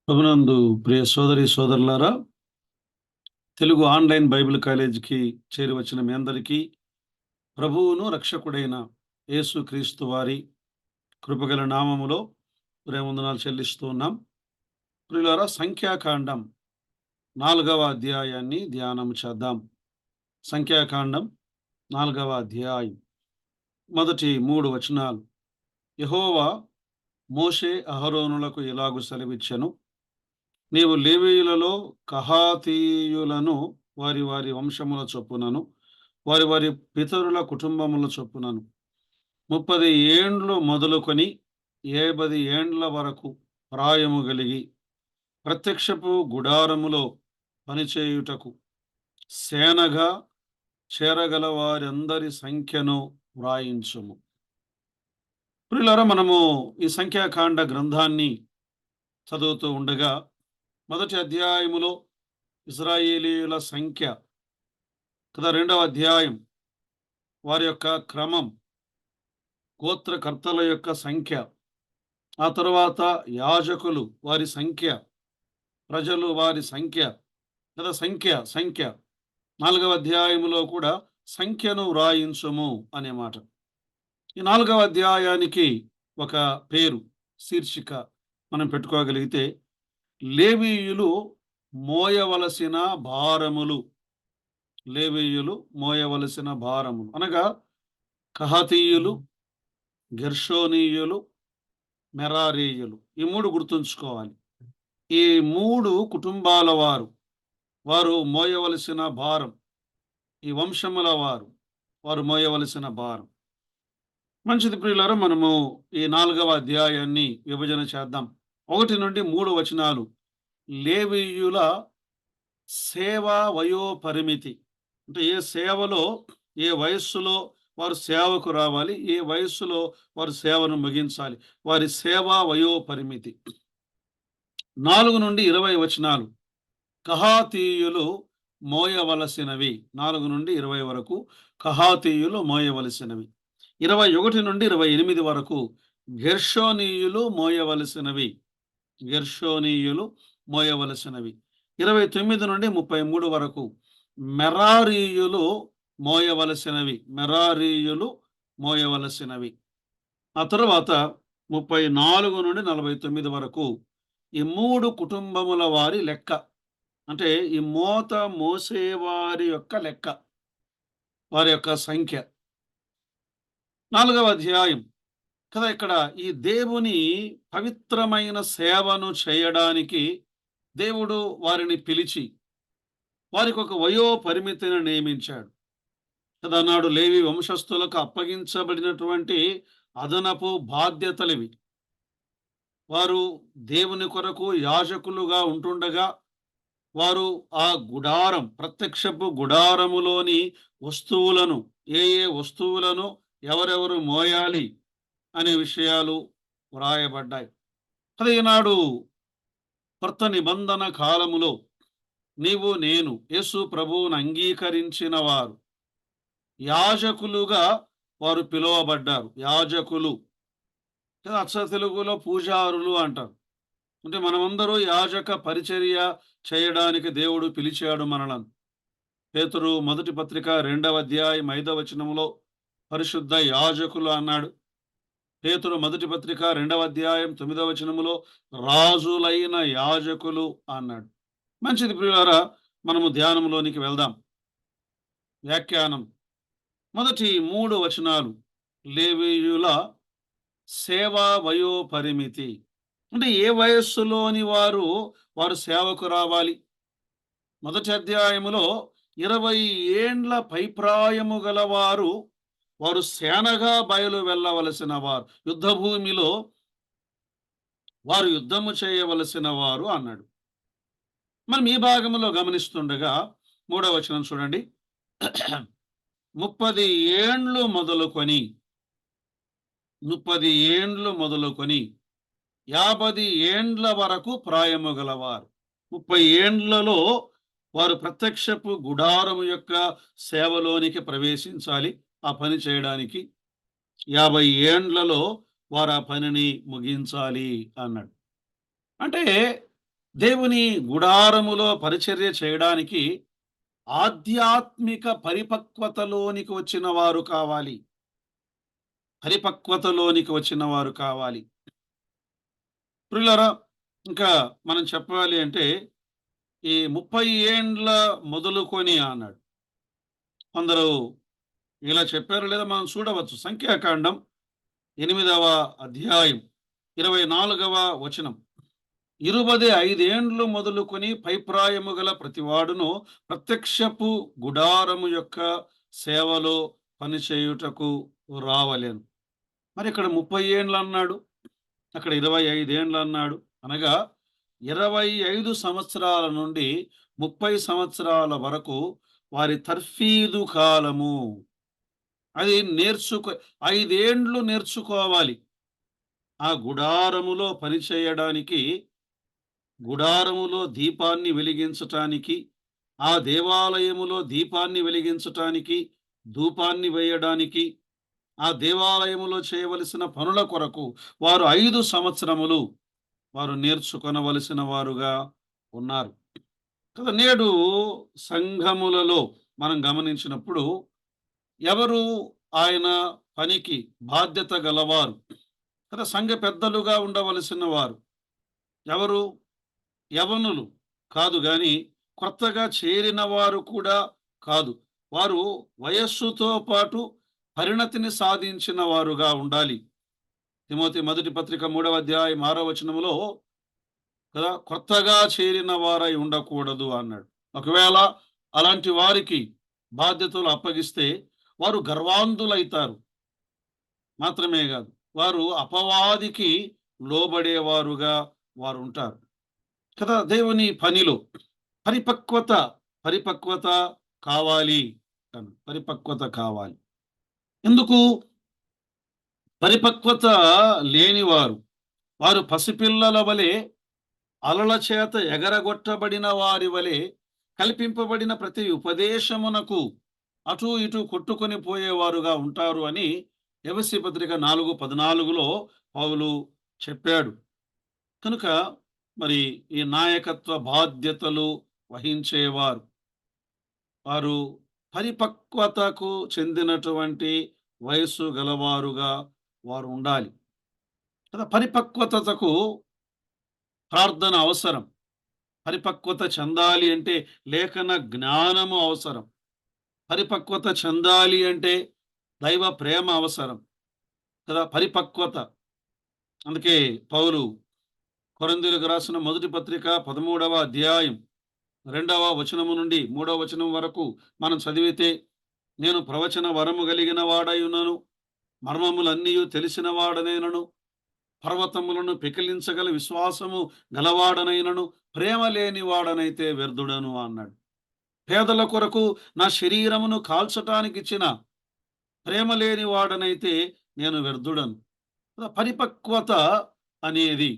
ప్రభునందు ప్రియ సోదరి సోదరులారా, తెలుగు ఆన్లైన్ బైబిల్ కాలేజీకి చేరి వచ్చిన మీ అందరికీ ప్రభువును రక్షకుడైన యేసుక్రీస్తు వారి కృపగల నామములో ప్రేమవందనాలు చెల్లిస్తూ ఉన్నాం. ప్రియులారా, సంఖ్యాకాండం 4వ అధ్యాయాన్ని ధ్యానం చేద్దాం. సంఖ్యాకాండం 4వ అధ్యాయం మొదటి 3 వచనాలు. యెహోవా మోషే అహరోనులకు ఇలాగు సెలవిచ్చెను. నీవు లేవీయులలో కహాతీయులను వారి వారి వంశముల చొప్పునను వారి వారి పితరుల కుటుంబముల చొప్పునను 30 ఏండ్లు మొదలుకొని 50 ఏండ్ల వరకు ప్రాయము కలిగి ప్రత్యక్షపు గుడారములో పనిచేయుటకు సేనగా చేరగల వారందరి సంఖ్యను వ్రాయించుము. ప్రియులారా, మనము ఈ సంఖ్యాకాండ గ్రంథాన్ని చదువుతూ ఉండగా మొదటి అధ్యాయములో ఇశ్రాయేలీయుల సంఖ్య కదా, 2వ అధ్యాయం వారి యొక్క క్రమం, గోత్రకర్తల యొక్క సంఖ్య, ఆ తరువాత యాజకులు వారి సంఖ్య, ప్రజలు వారి సంఖ్య కదా, సంఖ్య సంఖ్య 4వ అధ్యాయములో కూడా సంఖ్యను వ్రాయించుము అనే మాట. ఈ 4వ అధ్యాయానికి ఒక పేరు, శీర్షిక మనం పెట్టుకోగలిగితే లేవీయులు మోయవలసిన భారములు. లేవీయులు మోయవలసిన భారములు అనగా కహాతీయులు, గెర్షోనీయులు, మెరారీయులు. ఈ 3 గుర్తుంచుకోవాలి. ఈ 3 కుటుంబాల వారు మోయవలసిన భారం, ఈ వంశముల వారు మోయవలసిన భారం. మంచిది ప్రియులారా, మనము ఈ 4వ అధ్యాయాన్ని విభజన చేద్దాం. 1 నుండి 3 వచనాలు లేవీయుల సేవా వయోపరిమితి. అంటే ఏ సేవలో, ఏ వయస్సులో వారు సేవకు రావాలి, ఏ వయస్సులో వారు సేవను ముగించాలి, వారి సేవా వయోపరిమితి. 4 నుండి 20 వచనాలు కహాతీయులు మోయవలసినవి. 4 నుండి 20 వరకు కహాతీయులు మోయవలసినవి. 21 నుండి 28 వరకు గెర్షోనీయులు మోయవలసినవి. గెర్షోనీయులు మోయవలసినవి. 29 నుండి 33 వరకు మెరారీయులు మోయవలసినవి. మెరారీయులు మోయవలసినవి. ఆ తరువాత 34 నుండి 49 వరకు ఈ 3 కుటుంబముల వారి లెక్క, అంటే ఈ మోత మోసేవారి యొక్క లెక్క, వారి యొక్క సంఖ్య. 4వ అధ్యాయం కదా, ఇక్కడ ఈ దేవుని పవిత్రమైన సేవను చేయడానికి దేవుడు వారిని పిలిచి వారికి ఒక వయో పరిమితిని నియమించాడు కదా. నాడు లేవి వంశస్థులకు అప్పగించబడినటువంటి అదనపు బాధ్యతలివి. వారు దేవుని కొరకు యాజకులుగా ఉంటుండగా వారు ఆ గుడారం, ప్రత్యక్షపు గుడారములోని వస్తువులను, ఏ వస్తువులను ఎవరెవరు మోయాలి అనే విషయాలు వ్రాయబడ్డాయి. అది ఈనాడు కొత్త నిబంధన కాలములో నీవు నేను యేసు ప్రభువును అంగీకరించిన వారు యాజకులుగా వారు పిలువబడ్డారు. యాజకులు అచ్చ తెలుగులో పూజారులు అంటారు. అంటే మనమందరూ యాజక పరిచర్య చేయడానికి దేవుడు పిలిచాడు మనలను. పేతురు మొదటి పత్రిక 2వ అధ్యాయం 5వ వచనములో పరిశుద్ధ యాజకులు అన్నాడు. పేతురు మొదటి పత్రిక 2వ అధ్యాయం 9వ వచనములో రాజులైన యాజకులు అన్నాడు. మంచిది ప్రియులారా, మనము ధ్యానంలోనికి వెళ్దాం. వ్యాఖ్యానం. మొదటి 3 వచనాలు లేవీయుల సేవా వయోపరిమితి. అంటే ఏ వయస్సులోని వారు సేవకు రావాలి. మొదటి అధ్యాయములో 20 ఏండ్ల పైప్రాయము గల వారు సేనగా బయలు వెళ్ళవలసిన వారు, యుద్ధ భూమిలో వారు యుద్ధము చేయవలసిన వారు అన్నాడు. మనం ఈ భాగంలో గమనిస్తుండగా 3వ వచనం చూడండి. 30 ఏండ్లు మొదలుకొని 50 ఏండ్ల వరకు ప్రాయము గలవారు. 30 ఏండ్లలో వారు ప్రత్యక్షపు గుడారము యొక్క సేవలోనికి ప్రవేశించాలి, ఆ పని చేయడానికి. 50 ఏండ్లలో వారు ఆ పనిని ముగించాలి అన్నాడు. అంటే దేవుని గుడారములో పరిచర్య చేయడానికి ఆధ్యాత్మిక పరిపక్వతలోనికి వచ్చిన వారు కావాలి. పరిపక్వతలోనికి వచ్చిన వారు కావాలి. ప్రియులారా, ఇంకా మనం చెప్పాలి అంటే ఈ 30 ఏండ్ల మొదలుకొని అన్నాడు. కొందరు ఇలా చెప్పారో లేదో మనం చూడవచ్చు. సంఖ్యాకాండం 8వ అధ్యాయం 24వ వచనం. 25 ఏండ్లు మొదలుకొని పైప్రాయము గల ప్రతివాడును ప్రత్యక్షపు గుడారము యొక్క సేవలో పనిచేయుటకు రావలెను. మరి ఇక్కడ 30 ఏండ్లు అన్నాడు, అక్కడ 25 ఏండ్లు అన్నాడు. అనగా 25 సంవత్సరాల నుండి 30 సంవత్సరాల వరకు వారి తర్ఫీదు కాలము. అది 5 ఏండ్లు నేర్చుకోవాలి. ఆ గుడారములో పనిచేయడానికి, గుడారములో దీపాన్ని వెలిగించటానికి, ఆ దేవాలయములో దీపాన్ని వెలిగించటానికి, ధూపాన్ని వేయడానికి, ఆ దేవాలయములో చేయవలసిన పనుల కొరకు వారు 5 సంవత్సరములు వారు నేర్చుకొనవలసిన వారుగా ఉన్నారు కదా. నేడు సంఘములలో మనం గమనించినప్పుడు ఎవరు ఆయన పనికి బాధ్యత గలవారు కదా, సంఘ పెద్దలుగా ఉండవలసిన వారు ఎవరు? యవనులు కాదు గాని కొత్తగా చేరిన వారు కూడా కాదు. వారు వయస్సుతో పాటు పరిణతిని సాధించిన వారుగా ఉండాలి. తిమోతి మొదటి పత్రిక 3వ అధ్యాయం 6వ వచనములో కదా, కొత్తగా చేరిన వారై ఉండకూడదు అన్నాడు. ఒకవేళ అలాంటి వారికి బాధ్యతలు అప్పగిస్తే వారు గర్వాంధులైతారు. మాత్రమే కాదు, వారు అపవాదికి లోబడేవారుగా వారు ఉంటారు కదా. దేవుని పనిలో పరిపక్వత పరిపక్వత కావాలి. పరిపక్వత కావాలి. ఎందుకు? పరిపక్వత లేనివారు వారు పసిపిల్లల వలె అలల చేత ఎగరగొట్టబడిన వారి వలె కల్పింపబడిన ప్రతి ఉపదేశమునకు అటు ఇటు కొట్టుకొని పోయేవారుగా ఉంటారు అని ఎఫెసీ పత్రిక 4:14లో పౌలు చెప్పాడు. కనుక మరి ఈ నాయకత్వ బాధ్యతలు వహించేవారు వారు పరిపక్వతకు చెందినటువంటి వయస్సు గలవారుగా వారు ఉండాలి కదా. పరిపక్వతకు ప్రార్థన అవసరం. పరిపక్వత చెందాలి అంటే లేఖన జ్ఞానము అవసరం. పరిపక్వత చెందాలి అంటే దైవ ప్రేమ అవసరం కదా. పరిపక్వత అందుకే పౌలు కొరింథీయులకు రాసిన మొదటి పత్రిక 13వ అధ్యాయం 2వ వచనము నుండి 3వ వచనం వరకు మనం చదివితే, నేను ప్రవచన వరము కలిగిన వాడయునను, మర్మములన్నీ తెలిసిన వాడనైనను, పర్వతములను పెకిలించగల విశ్వాసము గలవాడనైనను ప్రేమ లేని వాడనైతే వ్యర్థుడను అన్నాడు. పేదల కొరకు నా శరీరమును కాల్చటానికి ఇచ్చిన ప్రేమ లేని వాడనైతే నేను వ్యర్థుడను. పరిపక్వత అనేది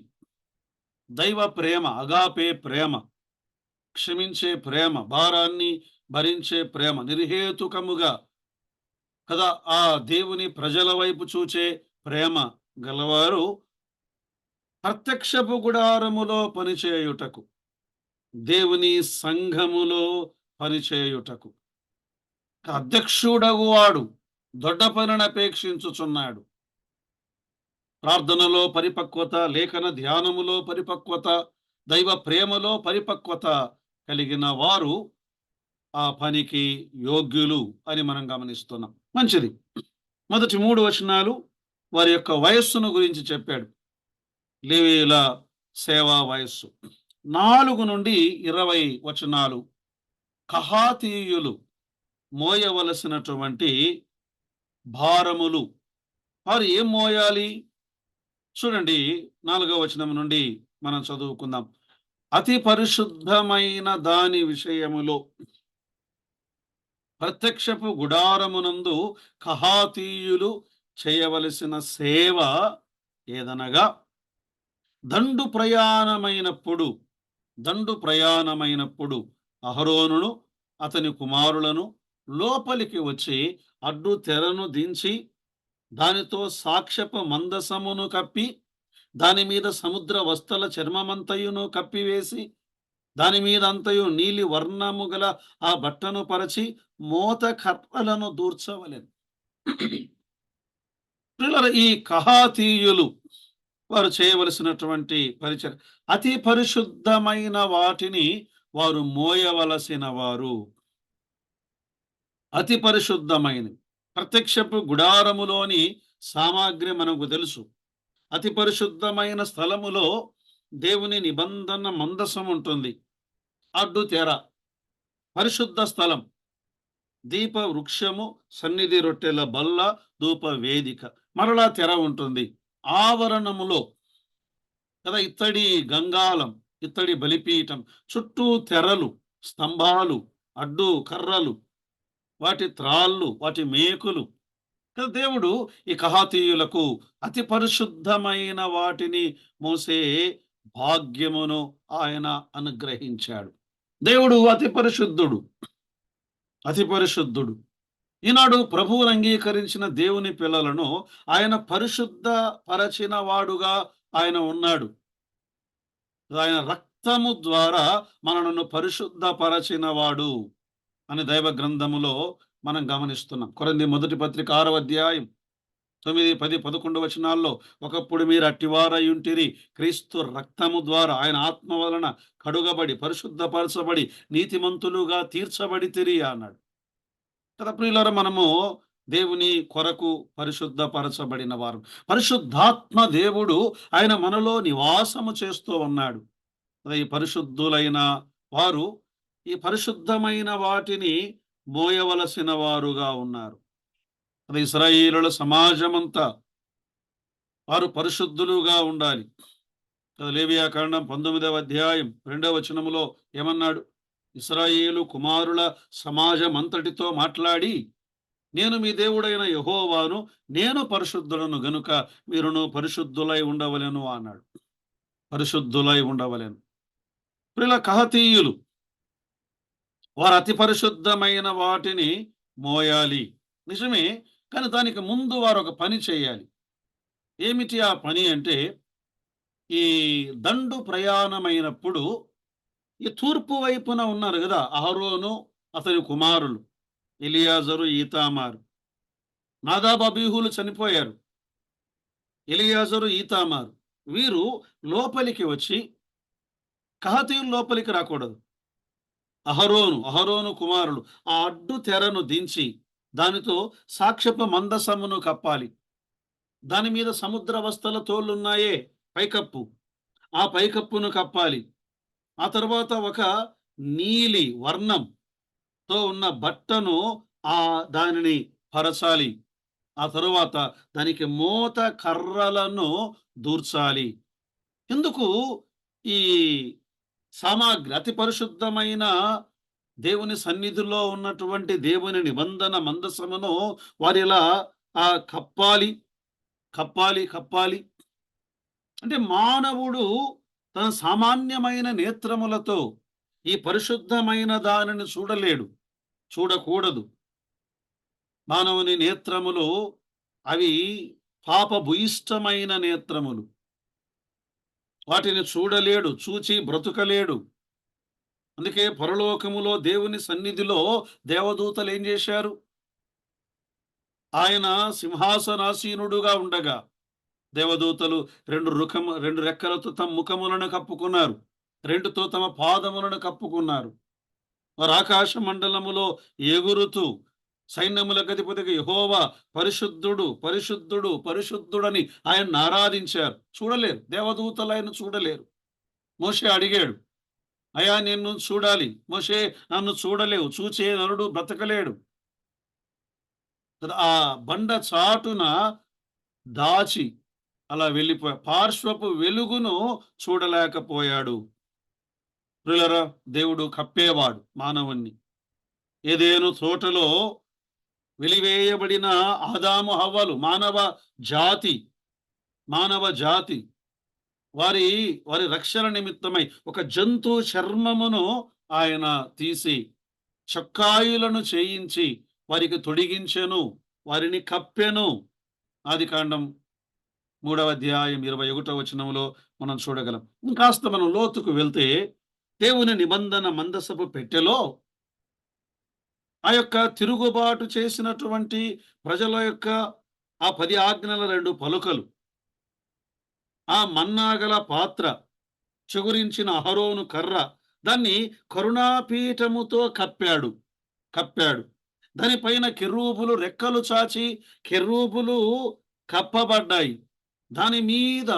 దైవ ప్రేమ, అగాపే ప్రేమ, క్షమించే ప్రేమ, భారాన్ని భరించే ప్రేమ, నిర్హేతుకముగా కదా ఆ దేవుని ప్రజల వైపు చూచే ప్రేమ గలవారు ప్రత్యక్షపు గుడారములో పనిచేయుటకు, దేవుని సంఘములో పనిచేయుటకు అధ్యక్షుడగు వాడు దొడ్డ పనిని అపేక్షించుచున్నాడు. ప్రార్థనలో పరిపక్వత, లేఖన ధ్యానములో పరిపక్వత, దైవ ప్రేమలో పరిపక్వత కలిగిన వారు ఆ పనికి యోగ్యులు అని మనం గమనిస్తున్నాం. మంచిది. మొదటి 3 వచనాలు వారి యొక్క వయస్సును గురించి చెప్పాడు. లేవీయుల సేవా వయస్సు. 4 నుండి 20 వచనాలు కహాతీయులు మోయవలసినటువంటి భారములు. వారు ఏం మోయాలి? చూడండి, 4వ వచనం నుండి మనం చదువుకుందాం. అతి పరిశుద్ధమైన దాని విషయములో ప్రత్యక్షపు గుడారమునందు కహాతీయులు చేయవలసిన సేవ ఏదనగా, దండు ప్రయాణమైనప్పుడు అహరోనును అతని కుమారులను లోపలికి వచ్చి అడ్డు తెరను దించి దానితో సాక్ష్యపు మందసమును కప్పి దాని మీద సముద్ర వస్తల చర్మమంతయును కప్పివేసి దాని మీద అంతయు నీలి వర్ణము గల ఆ బట్టను పరచి మోత కర్రలను దూర్చవలెను. ప్రియులారా, ఈ కహాతీయులు వారు చేయవలసినటువంటి పరిచయం, అతి పరిశుద్ధమైన వాటిని వారు మోయవలసిన వారు. అతి పరిశుద్ధమైనవి ప్రత్యక్షపు గుడారములోని సామాగ్రి మనకు తెలుసు. అతి పరిశుద్ధమైన స్థలములో దేవుని నిబంధన మందసం ఉంటుంది. అడ్డు తెర, పరిశుద్ధ స్థలం, దీప వృక్షము, సన్నిధి రొట్టెల బల్ల, ధూప వేదిక, మరలా తెర ఉంటుంది. ఆవరణములో కదా ఇత్తడి గంగాలం, ఇత్తడి బలిపీఠం, చుట్టూ తెరలు, స్తంభాలు, అడ్డు కర్రలు, వాటి త్రాళ్ళు, వాటి మేకులు. కదా దేవుడు ఈ కహాతీయులకు అతి పరిశుద్ధమైన వాటిని మోసే భాగ్యమును ఆయన అనుగ్రహించాడు. దేవుడు అతి పరిశుద్ధుడు, అతి పరిశుద్ధుడు. ఈనాడు ప్రభువును అంగీకరించిన దేవుని పిల్లలను ఆయన పరిశుద్ధ పరచిన వాడుగా ఆయన ఉన్నాడు. ఆయన రక్తము ద్వారా మనలను పరిశుద్ధ పరచిన వాడు అని దైవ గ్రంథములో మనం గమనిస్తున్నాం. కొరింథీ మొదటి పత్రిక 6వ అధ్యాయం 9, 10, 11 వచనాల్లో, ఒకప్పుడు మీరు అట్టివారయుంటిరి, క్రీస్తు రక్తము ద్వారా ఆయన ఆత్మ వలన కడుగబడి పరిశుద్ధపరచబడి నీతిమంతులుగా తీర్చబడితిరి అన్నాడు కదా. ప్రియులారా, మనము దేవుని కొరకు పరిశుద్ధపరచబడిన వారు. పరిశుద్ధాత్మ దేవుడు ఆయన మనలో నివాసము చేస్తూ ఉన్నాడు. ఈ పరిశుద్ధులైన వారు ఈ పరిశుద్ధమైన వాటిని మోయవలసిన వారుగా ఉన్నారు. అది ఇశ్రాయేలుల సమాజమంతా వారు పరిశుద్ధులుగా ఉండాలి. లేవియాకాండం 19వ అధ్యాయం 2వ వచనములో ఏమన్నాడు? ఇశ్రాయేలు కుమారుల సమాజం అంతటితో మాట్లాడి, నేను మీ దేవుడైన యెహోవాను, నేను పరిశుద్ధులను గనుక మీరును పరిశుద్ధులై ఉండవలెను అన్నాడు. పరిశుద్ధులై ఉండవలెను. ప్రియుల కహాతీయులు వారు అతి పరిశుద్ధమైన వాటిని మోయాలి, నిజమే. కానీ దానికి ముందు వారు ఒక పని చేయాలి. ఏమిటి ఆ పని అంటే, ఈ దండు ప్రయాణమైనప్పుడు ఈ తూర్పు వైపున ఉన్నారు కదా అహరోను, అతని కుమారులు ఎలియాజరు, ఈతామారు. నాదాబు, అబీహులు చనిపోయారు. ఎలియాజరు, ఈతామారు వీరు లోపలికి వచ్చి, కహాతీయులు లోపలికి రాకూడదు. అహరోను కుమారులు ఆ అడ్డు తెరను దించి దానితో సాక్ష్యపు మందసమును కప్పాలి. దాని మీద సముద్ర వస్తల తోళ్లున్నాయే, పైకప్పు, ఆ పైకప్పును కప్పాలి. ఆ తర్వాత ఒక నీలి వర్ణంతో ఉన్న బట్టను దానిని పరచాలి. ఆ తరువాత దానికి మోత కర్రలను దూర్చాలి. ఎందుకు? ఈ సామాగ్రి అతి పరిశుద్ధమైన దేవుని సన్నిధిలో ఉన్నటువంటి దేవుని నిబంధన మందసమును వారిలా కప్పాలి, కప్పాలి, కప్పాలి. అంటే మానవుడు తన సామాన్యమైన నేత్రములతో ఈ పరిశుద్ధమైన దానిని చూడలేడు, చూడకూడదు. మానవుని నేత్రములు అవి పాపభూయిష్టమైన నేత్రములు. వాటిని చూడలేడు, చూచి బ్రతుకలేడు. అందుకే పరలోకములో దేవుని సన్నిధిలో దేవదూతలు ఏం చేశారు? ఆయన సింహాసనాసీనుడుగా ఉండగా దేవదూతలు రెండు రెక్కలతో తమ ముఖములను కప్పుకున్నారు, రెండుతో తమ పాదములను కప్పుకున్నారు. వారు ఆకాశ మండలములో ఎగురుతూ సైన్యములకు అధిపతిగా యెహోవా పరిశుద్ధుడు, పరిశుద్ధుడు, పరిశుద్ధుడని ఆయన్ని ఆరాధించారు. చూడలేరు, దేవదూతలు ఆయన చూడలేరు. మోషే అడిగాడు, అయ్యా నిన్ను చూడాలి. మోషే, నన్ను చూడలేవు, చూచే నరుడు బ్రతకలేడు. ఆ బండ చాటున దాచి అలా వెళ్ళిపోయా, పార్శ్వపు వెలుగును చూడలేకపోయాడు. ప్రియులారా, దేవుడు కప్పేవాడు మానవుణ్ణి. ఏదేను తోటలో వెలివేయబడిన ఆదాము హవ్వలు, మానవ జాతి వారి రక్షణ నిమిత్తమై ఒక జంతు చర్మమును ఆయన తీసి చొక్కాయులను చేయించి వారికి తొడిగించెను, వారిని కప్పెను. ఆదికాండం 3వ అధ్యాయం 21వ వచనంలో మనం చూడగలం. ఇంకాస్త మనం లోతుకు వెళ్తే దేవుని నిబంధన మందసపు పెట్టెలో ఆ యొక్క తిరుగుబాటు చేసినటువంటి ప్రజల యొక్క ఆ 10 ఆజ్ఞల 2 పలుకలు, ఆ మన్నాగల పాత్ర, చిగురించిన అహరోను కర్ర, దాన్ని కరుణాపీఠముతో కప్పాడు. దానిపైన కెరూబులు రెక్కలు చాచి కెరూబులు కప్పబడ్డాయి. దాని మీద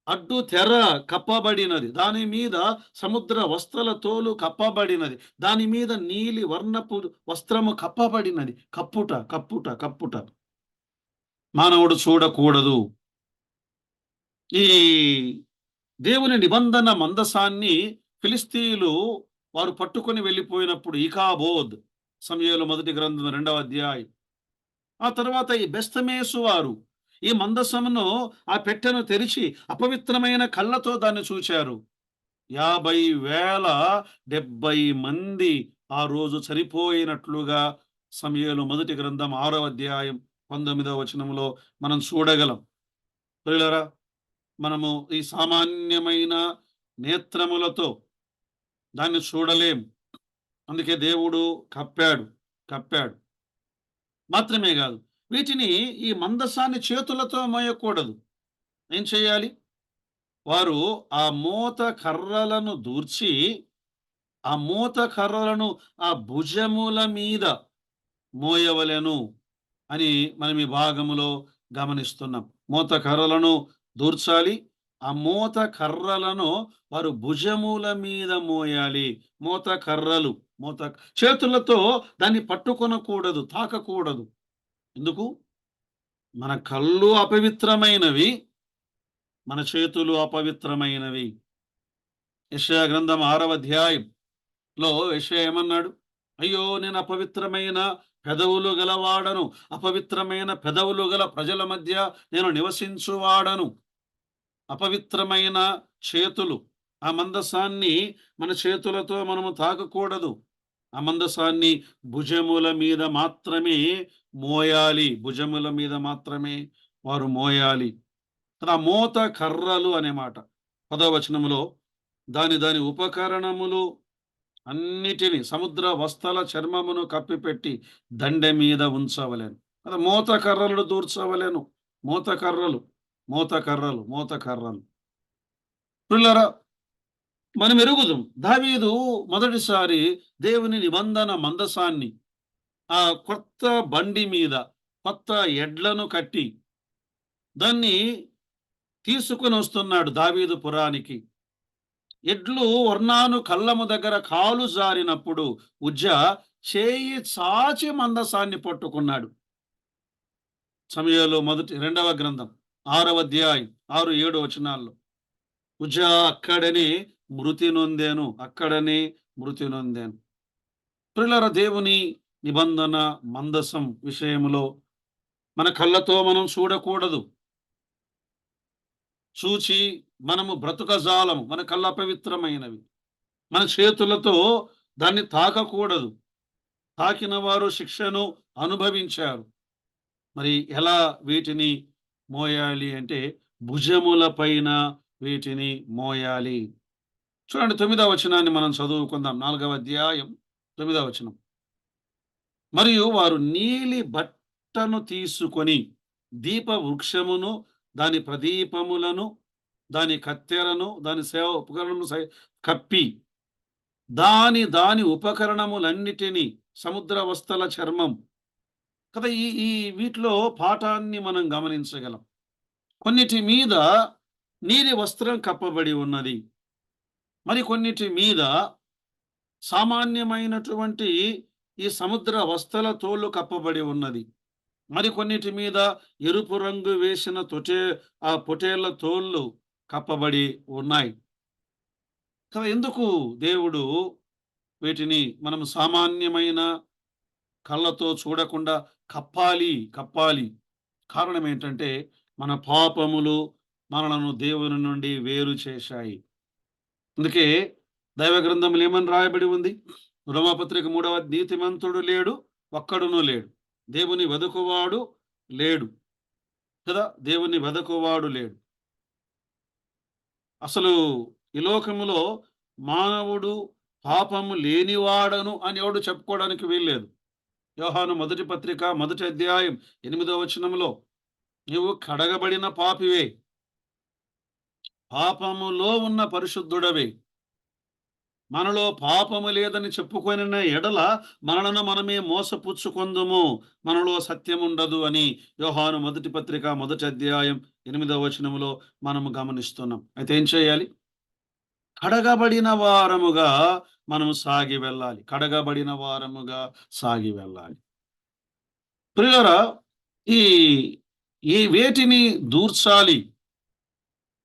అడ్డు తెర కప్పబడినది. దాని మీద సముద్ర వస్త్రాల తోలు కప్పబడినది. దాని మీద నీలి వర్ణపు వస్త్రము కప్పబడినది. కప్పుట. మానవుడు చూడకూడదు. ఈ దేవుని నిబంధన మందసాన్ని ఫిలిస్తీయులు వారు పట్టుకొని వెళ్ళిపోయినప్పుడు ఇకాబోద్, సమూయేలు మొదటి గ్రంథం 2వ అధ్యాయం. ఆ తర్వాత ఈ బెస్తమేసు వారు ఈ మందసమును, ఆ పెట్టెను తెరిచి అపవిత్రమైన కళ్ళతో దాన్ని చూచారు. 50,000 70 మంది ఆ రోజు చనిపోయినట్లుగా సమూయేలు మొదటి గ్రంథం 6వ అధ్యాయం 19వ వచనంలో మనం చూడగలం. ప్రియులారా, మనము ఈ సామాన్యమైన నేత్రములతో దాన్ని చూడలేం. అందుకే దేవుడు కప్పాడు. మాత్రమే కాదు, వీటిని, ఈ మందసాన్ని చేతులతో మోయకూడదు. ఏం చేయాలి? వారు ఆ మోత కర్రలను దూర్చి, ఆ మోత కర్రలను ఆ భుజముల మీద మోయవలెను అని మనం ఈ భాగములో గమనిస్తున్నాం. మోత కర్రలను దూర్చాలి. ఆ మోత కర్రలను వారు భుజముల మీద మోయాలి. మోత కర్రలు, చేతులతో దాన్ని పట్టుకొనకూడదు, తాకకూడదు. ఎందుకు? మన కళ్ళు అపవిత్రమైనవి, మన చేతులు అపవిత్రమైనవి. యెషయా గ్రంథం 6వ అధ్యాయంలో యెషయా ఏమన్నాడు? అయ్యో, నేను అపవిత్రమైన పెదవులు గలవాడను, అపవిత్రమైన పెదవులు గల ప్రజల మధ్య నేను నివసించువాడను. అపవిత్రమైన చేతులు. ఆ మందసాన్ని మన చేతులతో మనము తాకకూడదు. ఆ మందసాన్ని భుజముల మీద మాత్రమే మోయాలి. భుజముల మీద మాత్రమే వారు మోయాలి. ఆ మోత కర్రలు అనే మాట 10వ వచనములో దాని ఉపకరణములు అన్నిటిని సముద్ర వస్తల చర్మమును కప్పిపెట్టి దండె మీద ఉంచవలెను. కదా, మోత కర్రలు దూర్చవలెను. మోత కర్రలు. పిల్లరా, మనం ఎరుగుదాం, దావీదు మొదటిసారి దేవుని నిబంధన మందసాన్ని ఆ కొత్త బండి మీద, కొత్త ఎడ్లను కట్టి దాన్ని తీసుకుని వస్తున్నాడు దావీదు పురానికి. ఎడ్లు వర్ణాను కళ్ళము దగ్గర కాలు జారినప్పుడు ఉజ్జా చేయి చాచి మందసాన్ని పట్టుకున్నాడు. సమూయేలు మొదటి 2వ గ్రంథం 6వ అధ్యాయం 6-7 వచనాల్లో ఉజ్జా అక్కడనే మృతి నొందాను. ప్రియులారా, దేవుని నిబంధన మందసం విషయంలో మన కళ్ళతో మనం చూడకూడదు. చూచి మనము బ్రతుకజాలము. మన కళ్ళు అపవిత్రమైనవి. మన చేతులతో దాన్ని తాకకూడదు. తాకిన వారు శిక్షను అనుభవించారు. మరి ఎలా వీటిని మోయాలి అంటే భుజముల పైన వీటిని మోయాలి. చూడండి, 9వ వచనాన్ని మనం చదువుకుందాం. 4వ అధ్యాయం 9వ వచనం. మరియు వారు నీలి బట్టను తీసుకొని దీప వృక్షమును, దాని ప్రదీపములను, దాని కత్తెరను, దాని సేవ ఉపకరణము కప్పి దాని ఉపకరణములన్నిటినీ సముద్ర వస్తల చర్మం. కదా, ఈ వీటిలో పాఠాన్ని మనం గమనించగలం. కొన్నిటి మీద నీలి వస్త్రం కప్పబడి ఉన్నది. మరి కొన్నిటి మీద సామాన్యమైనటువంటి ఈ సముద్ర వస్తల తోలు కప్పబడి ఉన్నది. మరికొన్నిటి మీద ఎరుపు రంగు వేసిన పొటేళ్ల తోళ్ళు కప్పబడి ఉన్నాయి. కదా, ఎందుకు దేవుడు వీటిని మనం సామాన్యమైన కళ్ళతో చూడకుండా కప్పాలి? కారణం ఏంటంటే మన పాపములు మనలను దేవుని నుండి వేరు చేశాయి. అందుకే దైవ గ్రంథములు ఏమని రాయబడి ఉంది? రోమాపత్రిక 3వ నీతిమంతుడు లేడు, ఒక్కడునూ లేడు. దేవుని వెదుకువాడు లేడు. కదా! దేవుని వెదకువాడు లేడు. అసలు ఈ లోకములో మానవుడు పాపము లేనివాడను అని ఎవడు చెప్పుకోవడానికి వీల్లేదు. యోహాను మొదటి పత్రిక మొదటి అధ్యాయం 8వ వచనంలో నీవు కడగబడిన పాపివే, పాపములో ఉన్న పరిశుద్ధుడవే. మనలో పాపము లేదని చెప్పుకొనిన ఎడల మనలను మనమే మోసపుచ్చుకొందుము. మనలో సత్యముండదు అని యోహాను మొదటి పత్రిక మొదటి అధ్యాయం 8వ వచనములో మనము గమనిస్తున్నాం. అయితే ఏం చేయాలి? కడగబడిన వారముగా మనము సాగి వెళ్ళాలి. కడగబడిన వారముగా సాగి వెళ్ళాలి. ప్రియులారా, ఈ ఈ వేటిని దూర్చాలి?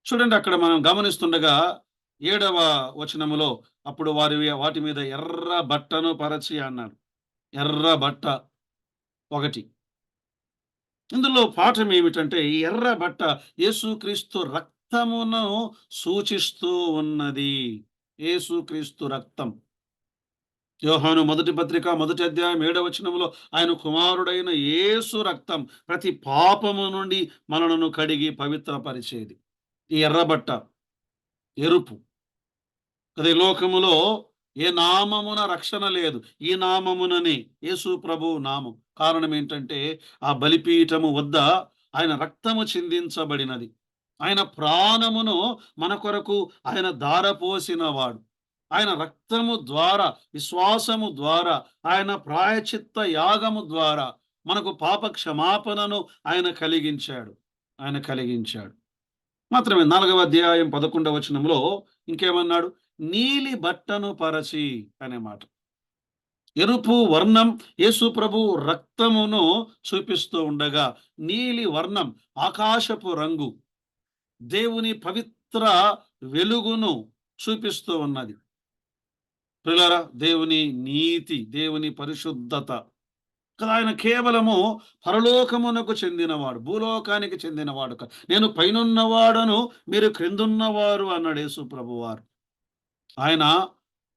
చూడండి, అక్కడ మనం గమనిస్తుండగా 7వ వచనములో అప్పుడు వాటి మీద ఎర్ర బట్టను పరచి అన్నాడు. ఎర్ర బట్ట ఒకటి. ఇందులో పాఠం ఏమిటంటే ఈ ఎర్ర బట్ట యేసుక్రీస్తు రక్తమును సూచిస్తూ ఉన్నది. యేసుక్రీస్తు రక్తం. యోహాను మొదటి పత్రిక మొదటి అధ్యాయం 7వ వచనంలో ఆయన కుమారుడైన యేసు రక్తం ప్రతి పాపము నుండి మనలను కడిగి పవిత్రపరిచేది. ఈ ఎర్రబట్ట ఎరుపు. కదా! ఈ లోకములో ఏ నామమున రక్షణ లేదు. ఈ నామముననే, యేసు ప్రభువు నామం. కారణం ఏంటంటే ఆ బలిపీఠము వద్ద ఆయన రక్తము చిందించబడినది. ఆయన ప్రాణమును మన కొరకు ఆయన ధారపోసినవాడు. ఆయన రక్తము ద్వారా, విశ్వాసము ద్వారా, ఆయన ప్రాయచిత్త యాగము ద్వారా మనకు పాప క్షమాపణను ఆయన కలిగించాడు. ఆయన కలిగించాడు. మాత్రమే 4వ అధ్యాయం 11వ వచనంలో ఇంకేమన్నాడు? నీలి బట్టను పరచి అనే మాట. ఎరుపు వర్ణం యేసు ప్రభు రక్తమును చూపిస్తూ ఉండగా, నీలి వర్ణం ఆకాశపు రంగు దేవుని పవిత్ర వెలుగును చూపిస్తూ ఉన్నది. ప్రియులారా, దేవుని నీతి, దేవుని పరిశుద్ధత. కదా! ఆయన కేవలము పరలోకమునకు చెందినవాడు, భూలోకానికి చెందినవాడు నేను పైనున్నవాడను, మీరు క్రిందున్నవారు అన్నాడు యేసు ప్రభువారు. ఆయన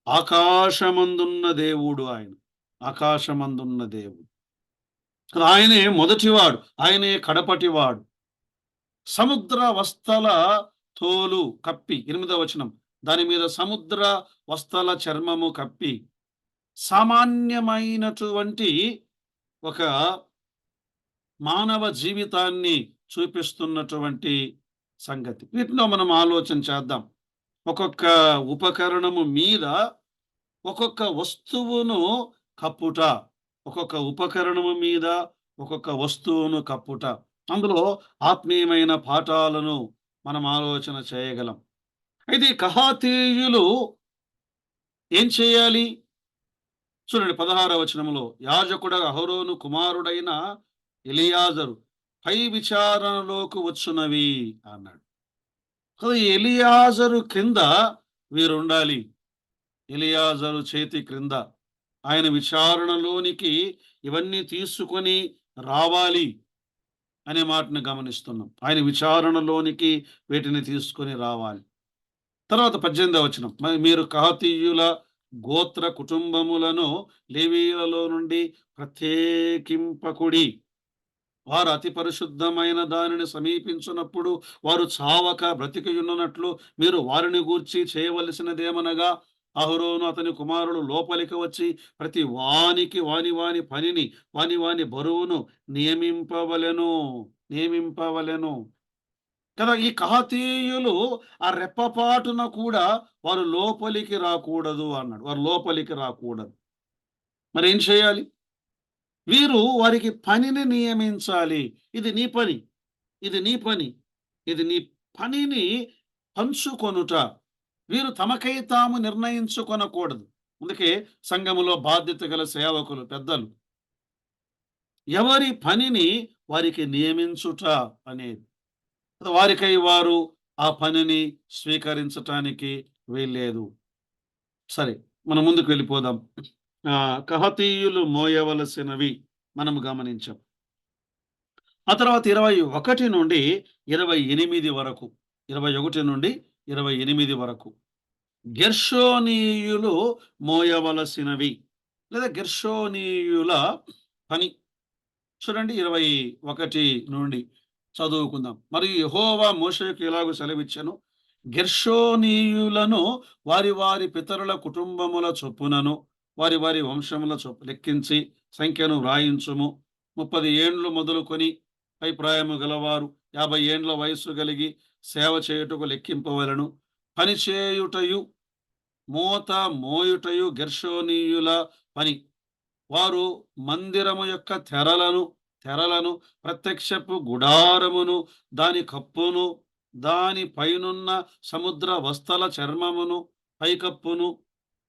ఆకాశమందున్న దేవుడు ఆయన. ఆకాశమందున్న దేవుడు. ఆయనే మొదటివాడు, ఆయనే కడపటివాడు. సముద్ర వస్తల తోలు కప్పి 8వ వచనం. దాని మీద సముద్ర వస్తల చర్మము కప్పి సామాన్యమైనటువంటి ఒక మానవ జీవితాన్ని చూపిస్తున్నటువంటి సంగతి. వీటిలో మనం ఆలోచన చేద్దాం. ఒక్కొక్క ఉపకరణము మీద ఒక్కొక్క వస్తువును కప్పుట. ఒక్కొక్క ఉపకరణము మీద ఒక్కొక్క వస్తువును కప్పుట. అందులో ఆత్మీయమైన పాఠాలను మనం ఆలోచన చేయగలం. అయితే ఈ కహాతీయులు ఏం చేయాలి? చూడండి 16వ వచనములో యాజకుడు అహరోను కుమారుడైన ఎలియాజరు పై విచారణలోకి వచ్చునవి అన్నాడు. కదా! ఈ ఎలియాజరు క్రింద వీరుండాలి. ఎలియాజరు చేతి క్రింద ఆయన విచారణలోనికి ఇవన్నీ తీసుకొని రావాలి అనే మాటను గమనిస్తున్నాం. ఆయన విచారణలోనికి వీటిని తీసుకొని రావాలి. తర్వాత 18వ వచనం. మీరు కహాతీయుల గోత్ర కుటుంబములను లేవీయులలో నుండి ప్రత్యేకింపకుడి. వారు అతి పరిశుద్ధమైన దానిని సమీపించునప్పుడు వారు చావక బ్రతికియున్నట్లు మీరు వారిని గూర్చి చేయవలసినదేమనగా అహరోను అతని కుమారుడు లోపలికి వచ్చి ప్రతి వానికి వాని వాని పనిని వాని వాని బరువును నియమింపవలెను. కదా! ఈ కహాతీయులు ఆ రెప్పపాటున కూడా వారు లోపలికి రాకూడదు అన్నాడు. వారు లోపలికి రాకూడదు. మరేం చేయాలి? వీరు వారికి పనిని నియమించాలి. ఇది నీ పని. ఇది నీ పని. ఇది నీ పనిని పంచుకొనుట. వీరు తమకై తాము నిర్ణయించుకొనకూడదు. అందుకే సంఘములో బాధ్యత గల సేవకులు, పెద్దలు ఎవరి పనిని వారికి నియమించుట అనేది. వారికై వారు ఆ పనిని స్వీకరించటానికి వీల్లేదు. సరే, మనం ముందుకు వెళ్ళిపోదాం. కహాతీయులు మోయవలసినవి మనము గమనించాం. ఆ తర్వాత 21 నుండి 28 వరకు, 21 నుండి 28 వరకు గెర్షోనీయులు మోయవలసినవి లేదా గెర్షోనీయుల పని. చూడండి 21 నుండి. చదువుకుందాం. మరియు యెహోవా మోషేకు ఇలాగు సెలవిచ్చెను. గెర్షోనీయులను వారి వారి పితరుల కుటుంబముల చొప్పునను వారి వారి వంశముల లెక్కించి సంఖ్యను వ్రాయించుము. 30 ఏండ్లు మొదలుకొని పై ప్రాయము గలవారు 50 ఏండ్ల వయస్సు కలిగి సేవ చేయుటకు లెక్కింపవలెను. పనిచేయుటయు మోత మోయుటయు గెర్షోనీయుల పని. వారు మందిరము యొక్క తెరలను ప్రత్యక్షపు గుడారమును దాని కప్పును దాని పైనున్న సముద్ర వస్తల చర్మమును పైకప్పును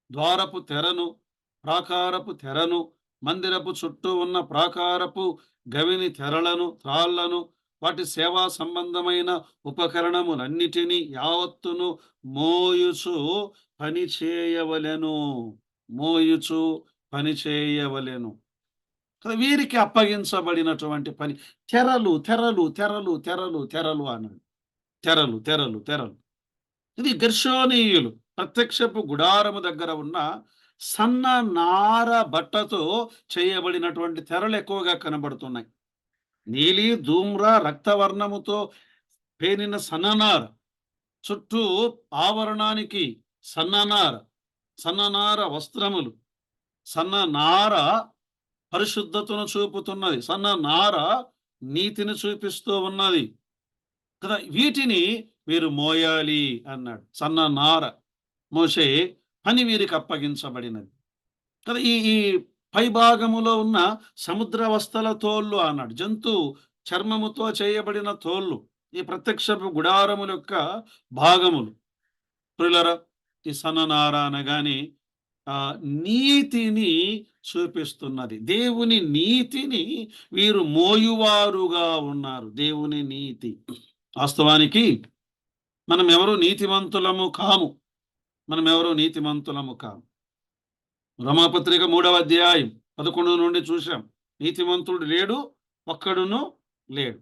ద్వారపు తెరను ప్రాకారపు తెరను మందిరపు చుట్టూ ఉన్న ప్రాకారపు గవిని తెరలను త్రాళ్లను వాటి సేవా సంబంధమైన ఉపకరణములన్నిటినీ యావత్తును మోయుచు పని చేయవలెను. మోయుచు పని చేయవలెను. కదా, వీరికి అప్పగించబడినటువంటి పని. తెరలు తెరలు తెరలు తెరలు తెరలు అన్నాడు. తెరలు తెరలు తెరలు. ఇది గెర్షోనీయులు ప్రత్యక్షపు గుడారము దగ్గర ఉన్న సన్న నార బట్టతో చేయబడినటువంటి తెరలు ఎక్కువగా కనబడుతున్నాయి. నీలి ధూమ్ర రక్తవర్ణముతో పేనిన సన్ననార చుట్టూ ఆవరణానికి సన్ననార సన్ననార వస్త్రములు. సన్ననార పరిశుద్ధతను చూపుతున్నది. సన్ననార నీతిని చూపిస్తూ ఉన్నది కదా. వీటిని వీరు మోయాలి అన్నాడు. సన్ననార మోసే పని వీరికి అప్పగించబడినది కదా. ఈ ఈ పై భాగములో ఉన్న సముద్ర వస్తల తోళ్ళు అన్నాడు. జంతు చర్మముతో చేయబడిన తోళ్ళు ఈ ప్రత్యక్షపు గుడారముల యొక్క భాగములు. ప్రియులారా, ఈ సన్ననార అనగానే నీతిని చూపిస్తున్నది. దేవుని నీతిని వీరు మోయువారుగా ఉన్నారు. దేవుని నీతి. వాస్తవానికి మనం ఎవరు నీతిమంతులము కాము. మనం ఎవరు నీతిమంతులము కాము. రోమాపత్రిక 3వ అధ్యాయం 11 నుండి చూశాం. నీతిమంతుడు లేడు, ఒక్కడును లేడు.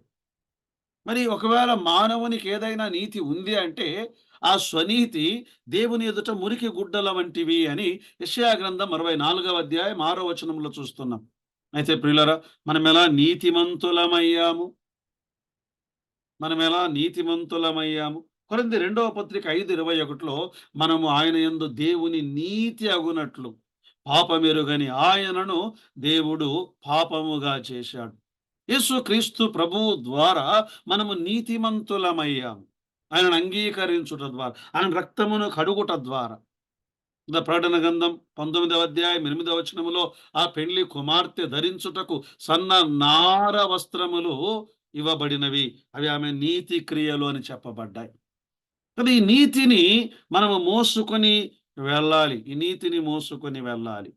మరి ఒకవేళ మానవునికి ఏదైనా నీతి ఉంది అంటే ఆ స్వనీతి దేవుని ఎదుట మురికి గుడ్డల వంటివి అని యెషయా గ్రంథం 64వ అధ్యాయం 6వ వచనంలో చూస్తున్నాం. అయితే ప్రియులారా, మనం ఎలా నీతిమంతులమయ్యాము? మనం ఎలా నీతిమంతులమయ్యాము? కొరింథీ 2వ పత్రిక 5:21లో మనము ఆయన యందు దేవుని నీతి అగునట్లు పాపమెరుగని ఆయనను దేవుడు పాపముగా చేశాడు. యేసుక్రీస్తు ప్రభువు ద్వారా మనము నీతిమంతులమయ్యాము. ఆయనను అంగీకరించుట ద్వారా, ఆయన రక్తమును కడుగుట ద్వారా. ప్రకటన గ్రంథం 19వ అధ్యాయం 8వ వచనములో ఆ పెండ్లి కుమార్తె ధరించుటకు సన్న నార వస్త్రములు ఇవ్వబడినవి. అవి ఆమె నీతి క్రియలు అని చెప్పబడ్డాయి. కానీ ఈ నీతిని మనము మోసుకొని వెళ్ళాలి. ఈ నీతిని మోసుకొని వెళ్ళాలి.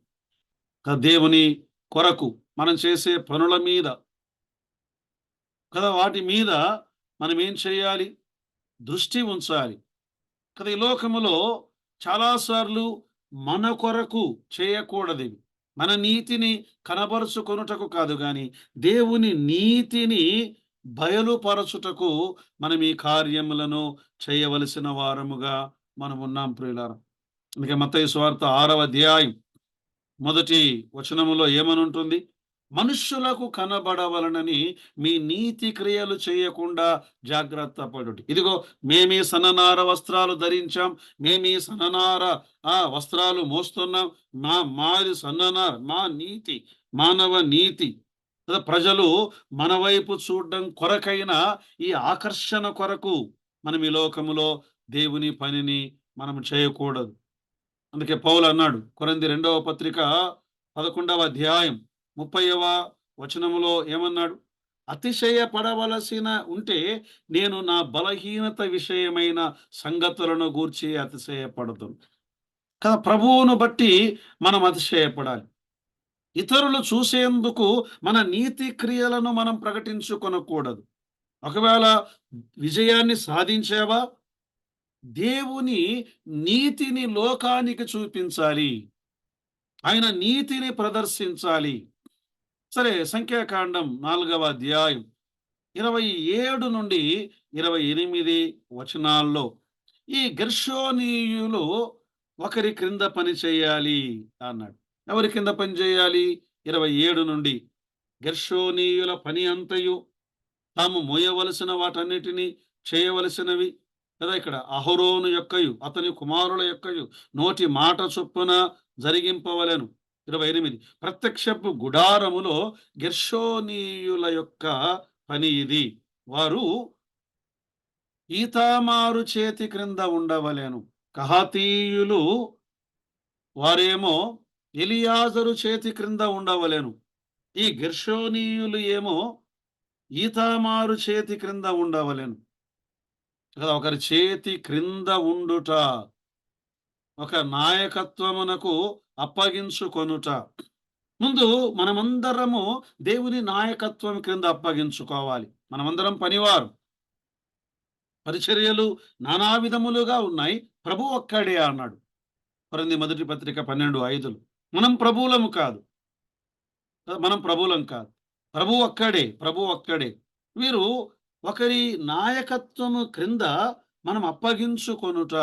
దేవుని కొరకు మనం చేసే పనుల మీద కదా, వాటి మీద మనం ఏం చేయాలి? దృష్టి ఉంచాలి కదా. ఈ లోకములో చాలాసార్లు మన కొరకు చేయకూడదు. మన నీతిని కనబరుచుకొనుటకు కాదు, కానీ దేవుని నీతిని బయలుపరచుటకు మనం ఈ కార్యములను చేయవలసిన వారముగా మనం ఉన్నాం ప్రియులారా. అందుకే మత్తయి సువార్త 6వ అధ్యాయం 1వ వచనములో ఏమనుంటుంది? మనుష్యులకు కనబడవలనని మీ నీతి క్రియలు చేయకుండా జాగ్రత్త పడుడి. ఇదిగో మేమీ సన్ననార వస్త్రాలు ధరించాం, మేమీ సన్ననార వస్త్రాలు మోస్తున్నాం, మాది సన్ననార, మా నీతి మానవ నీతి. ప్రజలు మన వైపు చూడడం కొరకైన ఈ ఆకర్షణ కొరకు మనం ఈ లోకములో దేవుని పనిని మనం చేయకూడదు. అందుకే పౌలు అన్నాడు కొరింథీ 2వ పత్రిక 11వ అధ్యాయం 30వ వచనములో ఏమన్నాడు? అతిశయపడవలసిన ఉంటే నేను నా బలహీనత విషయమైన సంగతులను గూర్చి అతిశయపడతాను కదా. ప్రభువును బట్టి మనం అతిశయపడాలి. ఇతరులు చూసేందుకు మన నీతి క్రియలను మనం ప్రకటించుకొనకూడదు. ఒకవేళ విజయాన్ని సాధించావా, దేవుని నీతిని లోకానికి చూపించాలి, ఆయన నీతిని ప్రదర్శించాలి. సరే, సంఖ్యాకాండం 4వ అధ్యాయం 27 నుండి 28 వచనాల్లో ఈ గెర్షోనీయులు ఒకరి క్రింద పని చేయాలి అన్నాడు. ఎవరి కింద పని చేయాలి? 27 నుండి గెర్షోనీయుల పని అంతయు తాము మోయవలసిన వాటన్నిటినీ చేయవలసినవి కదా. ఇక్కడ అహరోను యొక్కయు అతని కుమారుల యొక్కయు నోటి మాట చొప్పున జరిగింపవలెను. 28 ప్రత్యక్షపు గుడారములో గెర్షోనీయుల యొక్క పని ఇది. వారు ఈతామారు చేతి క్రింద ఉండవలెను. కహాతీయులు వారేమో ఎలియాజరు చేతి క్రింద ఉండవలెను. ఈ గెర్షోనీయులు ఏమో ఈతామారు చేతి క్రింద ఉండవలెను కదా. ఒకరి చేతి క్రింద ఉండుట, ఒక నాయకత్వమునకు అప్పగించుకొనుట. ముందు మనమందరము దేవుని నాయకత్వం క్రింద అప్పగించుకోవాలి. మనమందరం పనివారు. పరిచర్యలు నానా విధములుగా ఉన్నాయి, ప్రభు ఒక్కడే అన్నాడు కొరింథీ మొదటి పత్రిక 12:5. మనం ప్రభువులము కాదు, మనం ప్రభువులం కాదు. ప్రభు ఒక్కడే, ప్రభు ఒక్కడే. వీరు ఒకరి నాయకత్వము క్రింద మనం అప్పగించుకొనుట.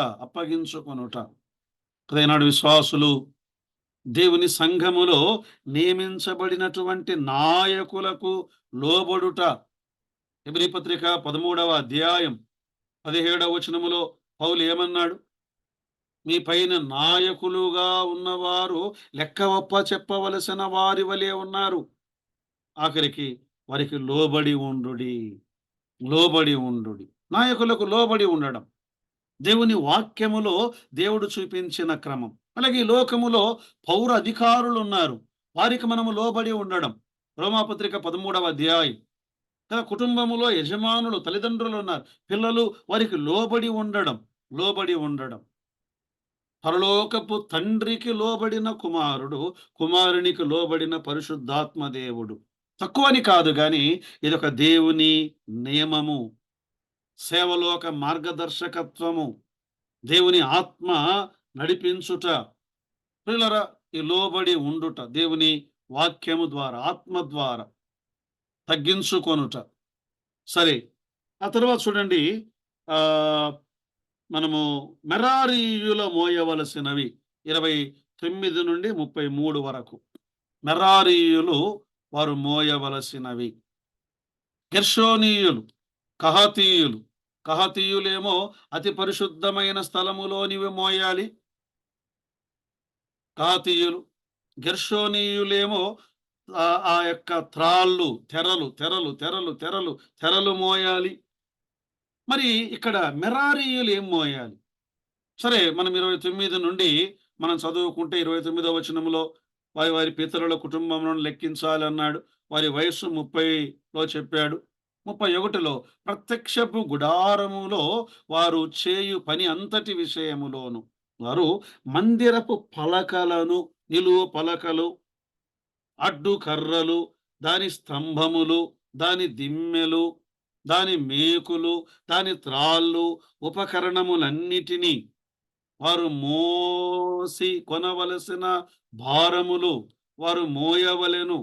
ఈనాడు విశ్వాసులు దేవుని సంఘములో నియమించబడినటువంటి నాయకులకు లోబడుట. హెబ్రీ పత్రిక 13వ అధ్యాయం 17వ వచనములో పౌలు ఏమన్నాడు? మీ పైన నాయకులుగా ఉన్నవారు లెక్క ఒప్ప చెప్పవలసిన వారి వలె ఉన్నారు. ఆఖరికి వారికి లోబడి ఉండుడి. నాయకులకు లోబడి ఉండడం దేవుని వాక్యములో దేవుడు చూపించిన క్రమం. అలాగే ఈ లోకములో పౌర అధికారులు ఉన్నారు, వారికి మనము లోబడి ఉండడం. రోమాపత్రిక 13వ అధ్యాయం. కుటుంబములో యజమానులు, తల్లిదండ్రులు ఉన్నారు, పిల్లలు, వారికి లోబడి ఉండడం. పరలోకపు తండ్రికి లోబడిన కుమారుడు, కుమారునికి లోబడిన పరిశుద్ధాత్మ దేవుడు. తక్కువని కాదు కానీ ఇదొక దేవుని నియమము, సేవలోక మార్గదర్శకత్వము, దేవుని ఆత్మ నడిపించుట. ప్రియులారా, ఈ లోబడి ఉండుట దేవుని వాక్యము ద్వారా, ఆత్మ ద్వారా తగ్గించుకొనుట. సరే, ఆ తర్వాత చూడండి, మనము మెరారీయుల మోయవలసినవి 29 నుండి 33 వరకు. మెరారీయులు వారు మోయవలసినవి. గెర్షోనీయులు, కహాతీయులేమో అతి పరిశుద్ధమైన స్థలములోనివి మోయాలి. కహాతీయులు. గెర్షోనీయులేమో ఆ యొక్క త్రాళ్ళు, తెరలు మోయాలి. మరి ఇక్కడ మెరారీయులు ఏం మోయాలి? సరే, మనం 29 నుండి మనం చదువుకుంటే 29వ వచనంలో వారి పితరుల కుటుంబములను లెక్కించాలి అన్నాడు. వారి వయస్సు 30లో చెప్పాడు. 31లో ప్రత్యక్షపు గుడారములో వారు చేయు పని అంతటి విషయములోను వారు మందిరపు పలకలను, నిలువు పలకలు, అడ్డు కర్రలు, దాని స్తంభములు, దాని దిమ్మెలు, దాని మేకులు, దాని త్రాళ్ళు, ఉపకరణములన్నిటినీ వారు మోసి కొనవలసిన భారములు వారు మోయవలెను.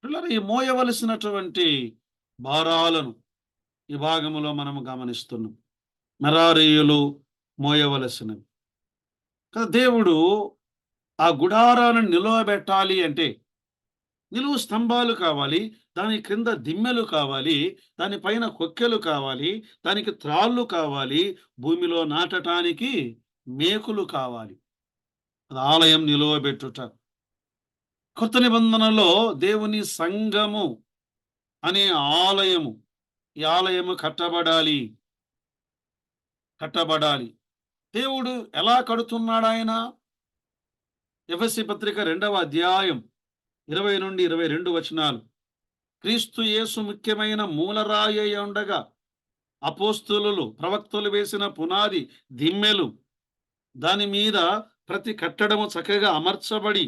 పిల్లలు, ఈ మోయవలసినటువంటి భారాలను ఈ భాగములో మనము గమనిస్తున్నాం. మెరారీయులు మోయవలసినవి కదా. దేవుడు ఆ గుడారాలను నిలవబెట్టాలి అంటే నిలువు స్తంభాలు కావాలి, దాని క్రింద దిమ్మెలు కావాలి, దానిపైన కొక్కెలు కావాలి, దానికి త్రాళ్ళు కావాలి, భూమిలో నాటటానికి మేకులు కావాలి. అది ఆలయం నిలువబెట్టుట. కొత్త నిబంధనలో దేవుని సంఘము అనే ఆలయము, ఈ ఆలయము కట్టబడాలి. దేవుడు ఎలా కడుతున్నాడు? ఆయన ఎఫెసీ పత్రిక 2వ అధ్యాయం 20 నుండి 22 వచనాలు. క్రీస్తు యేసు ముఖ్యమైన మూలరాయి అయి ఉండగా అపోస్తలులు, ప్రవక్తలు వేసిన పునాది దిమ్మెలు, దాని మీద ప్రతి కట్టడము చక్కగా అమర్చబడి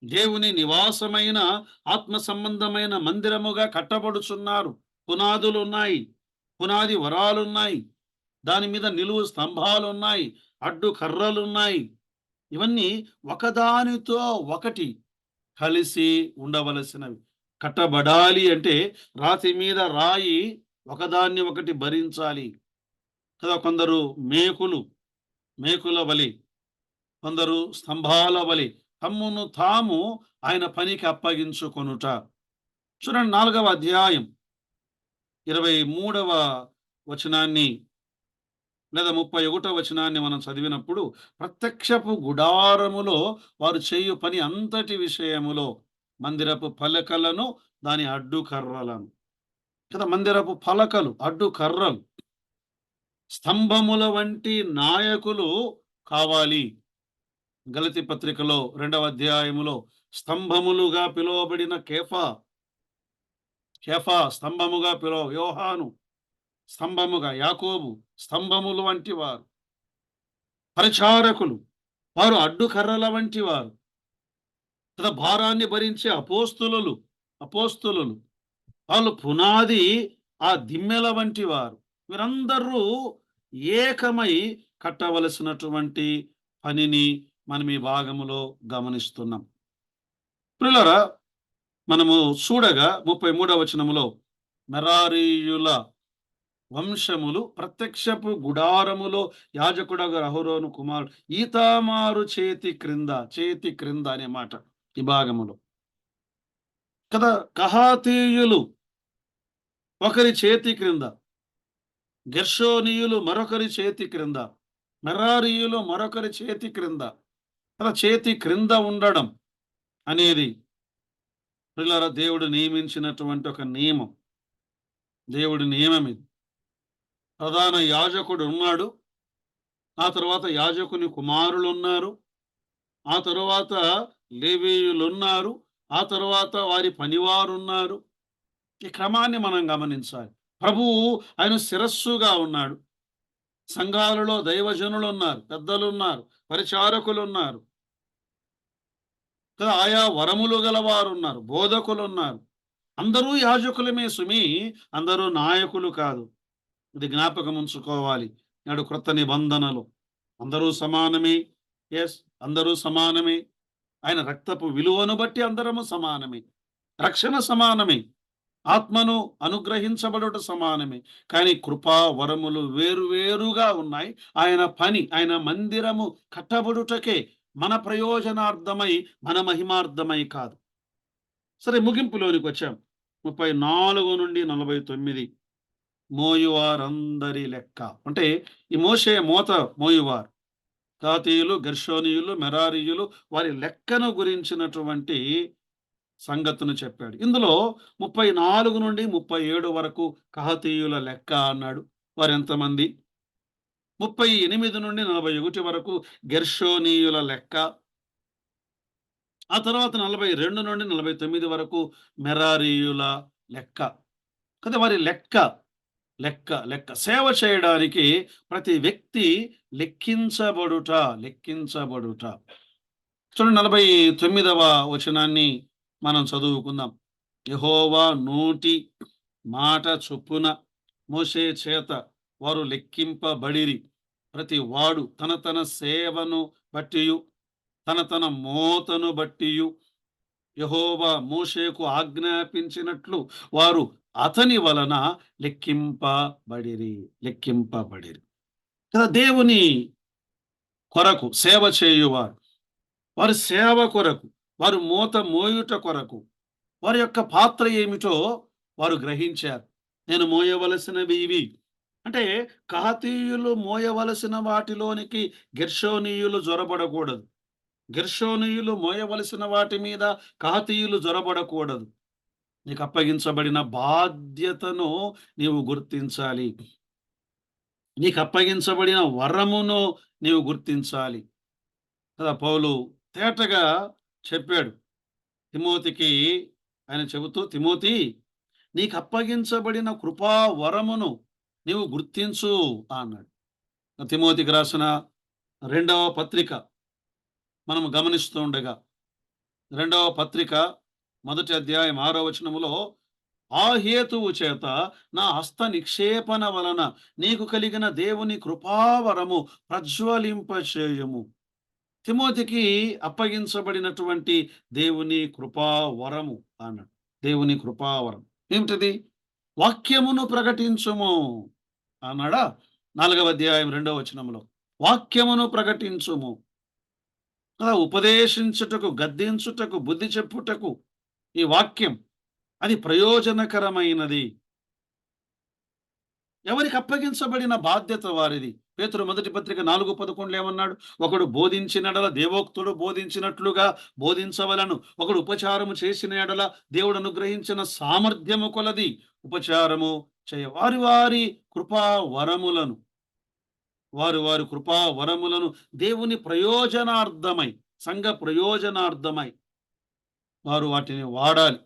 దేవుని నివాసమైన ఆత్మ సంబంధమైన మందిరముగా కట్టబడుచున్నారు. పునాదులున్నాయి, పునాది వరాలున్నాయి, దాని మీద నిలువు స్తంభాలున్నాయి, అడ్డు కర్రలున్నాయి. ఇవన్నీ ఒకదానితో ఒకటి కలిసి ఉండవలసినవి. కట్టబడాలి అంటే రాతి మీద రాయి ఒకదాన్ని ఒకటి భరించాలి కదా. కొందరు మేకుల వలె, కొందరు స్తంభాల వలె, తమ్మును తాము ఆయన పనికి అప్పగించుకొనుట. చూడండి 4వ అధ్యాయం 23వ వచనాన్ని లేదా 31వ వచనాన్ని మనం చదివినప్పుడు, ప్రత్యక్షపు గుడారములో వారు చేయు పని అంతటి విషయములో మందిరపు పలకలను దాని అడ్డు కర్రలను కదా, మందిరపు పలకలు అడ్డు కర్రలు స్తంభముల వంటి నాయకులు కావాలి. గలతీ పత్రికలో 2వ అధ్యాయములో స్తంభములుగా పిలువబడిన కేఫా స్తంభముగా యోహాను స్తంభముగా, యాకోబు స్తంభములు వంటి వారు, పరిచారకులు వారు అడ్డుకర్రల వంటి వారు కదా, భారాన్ని భరించే అపోస్తులు వాళ్ళు పునాది ఆ దిమ్మెల వంటి వారు. వీరందరూ ఏకమై కట్టవలసినటువంటి పనిని మనం ఈ భాగములో గమనిస్తున్నాం. ప్రియులారా, మనము చూడగా 33వ వచనములో మెరారీయుల వంశములు ప్రత్యక్షపు గుడారములో యాజకుడగు అహరోను కుమారుడు ఈతామారు చేతి క్రింద అనే మాట ఈ భాగములో కదా. కహాతీయులు ఒకరి చేతి క్రింద, గెర్షోనీయులు మరొకరి చేతి క్రింద, మెరారీయులు మరొకరి చేతి క్రింద కదా. చేతి క్రింద ఉండడం అనేది ప్రియులారా దేవుడు నియమించినటువంటి ఒక నియమం. దేవుడి నియమం ఇది. ప్రధాన యాజకుడు ఉన్నాడు, ఆ తర్వాత యాజకుని కుమారులు ఉన్నారు, ఆ తరువాత లేవీయులు ఉన్నారు, ఆ తరువాత వారి పనివారు ఉన్నారు. ఈ క్రమాన్ని మనం గమనించాలి. ప్రభువు ఆయన శిరస్సుగా ఉన్నాడు. సంఘాలలో దైవజనులు ఉన్నారు, పెద్దలు ఉన్నారు, పరిచారకులు ఉన్నారు కదా, ఆయా వరములు గలవారు ఉన్నారు, బోధకులు ఉన్నారు. అందరూ యాజకులమే సుమి, అందరూ నాయకులు కాదు. ఇది జ్ఞాపకం ఉంచుకోవాలి. నాడు క్రొత్త నిబంధనలు అందరూ సమానమే. ఎస్, అందరూ సమానమే. ఆయన రక్తపు విలువను బట్టి అందరము సమానమే. రక్షణ సమానమే. ఆత్మను అనుగ్రహించబడుట సమానమే. కానీ కృపా వరములు వేరువేరుగా ఉన్నాయి. ఆయన పని, ఆయన మందిరము కట్టబడుటకే, మన ప్రయోజనార్థమై, మన మహిమార్థమై కాదు. సరే, ముగింపులోనికి వచ్చాం. 34 నుండి 49 మోయువారందరి లెక్క. అంటే ఈ మోయువారు కాతీయులు, గెర్షోనీయులు, మెరారీయులు వారి లెక్కను గురించినటువంటి సంగతును చెప్పాడు. ఇందులో 34 నుండి 37 వరకు కహాతీయుల లెక్క అన్నాడు. వారు ఎంతమంది? 38 నుండి 41 వరకు గెర్షోనీయుల లెక్క. ఆ తర్వాత 42 నుండి 49 వరకు మెరారీయుల లెక్క కదా. వారి లెక్క సేవ చేయడానికి ప్రతి వ్యక్తి లెక్కించబడుట. చూడండి 49వ వచనాన్ని మనం చదువుకుందాం. యెహోవా నోటి మాట చొప్పున మోషే చేత వారు లెక్కింపబడిరి. ప్రతి వాడు తన సేవను బట్టియు తన మోతను బట్టియు యెహోవా మోషేకు ఆజ్ఞాపించినట్లు వారు అతని వలన లెక్కింపబడిరి కదా. దేవుని కొరకు సేవ చేయువారు, వారి సేవ కొరకు, వారు మోత మోయుట కొరకు వారి యొక్క పాత్ర ఏమిటో వారు గ్రహించారు. నేను మోయవలసినవి ఇవి అంటే, కహాతీయులు మోయవలసిన వాటిలోనికి గెర్షోనీయులు జొరబడకూడదు. గెర్షోనీయులు మోయవలసిన వాటి మీద కహాతీయులు జొరబడకూడదు. నీకు అప్పగించబడిన బాధ్యతను నీవు గుర్తించాలి. నీకు అప్పగించబడిన వరమును నీవు గుర్తించాలి కదా. పౌలు తేటగా చెప్పాడు తిమోతికి. ఆయన చెబుతూ, తిమోతి, నీకు అప్పగించబడిన కృపా వరమును నీవు గుర్తించు అన్నాడు. తిమోతికి రాసిన 2వ పత్రిక మనము గమనిస్తూ ఉండగా, 2వ పత్రిక 1వ అధ్యాయం 6వ వచనములో, ఆ హేతువు చేత నా హస్త నిక్షేపణ వలన నీకు కలిగిన దేవుని కృపావరము ప్రజ్వలింపచేయము. తిమోతికి అప్పగించబడినటువంటి దేవుని కృపావరము అన్నాడు. దేవుని కృపావరం ఏమిటిది? వాక్యమును ప్రకటించుము అన్నాడా. 4వ అధ్యాయం 2వ వచనంలో వాక్యమును ప్రకటించుము కదా! ఉపదేశించుటకు, గద్దించుటకు, బుద్ధి చెప్పుటకు ఈ వాక్యం అది ప్రయోజనకరమైనది. ఎవరికి అప్పగించబడిన బాధ్యత వారిది. పేతురు మొదటి పత్రిక 4:11 ఏమన్నాడు? ఒకడు బోధించిన యెడల దేవోక్తుడు బోధించినట్లుగా బోధించవలెను. ఒకడు ఉపచారము చేసిన యెడల దేవుడు అనుగ్రహించిన సామర్థ్యము కొలది ఉపచారము వారి వారి కృపా వరములను వారి కృపా వరములను దేవుని ప్రయోజనార్థమై, సంఘ ప్రయోజనార్థమై వారు వాటిని వాడాలి.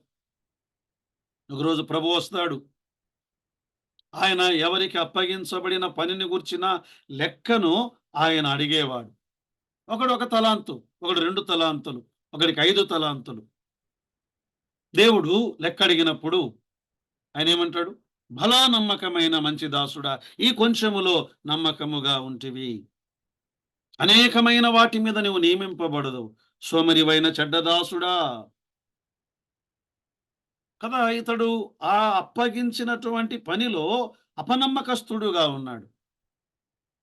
ఒకరోజు ప్రభువు వస్తాడు. ఆయన ఎవరికి అప్పగించబడిన పనిని గూర్చిన లెక్కను ఆయన అడిగేవాడు. ఒకడు 1 తలాంతు, ఒకడు 2 తలాంతులు, ఒకడికి 5 తలాంతులు. దేవుడు లెక్క అడిగినప్పుడు ఆయనేమంటాడు? భలా నమ్మకమైన మంచి దాసుడా, ఈ కొంచెములో నమ్మకముగా ఉంటివి. అనేకమైన వాటి మీద నువ్వు నియమింపబడదు. సోమరివైన చెడ్డ దాసుడా. కదా! ఇతడు ఆ అప్పగించినటువంటి పనిలో అపనమ్మకస్తుడుగా ఉన్నాడు.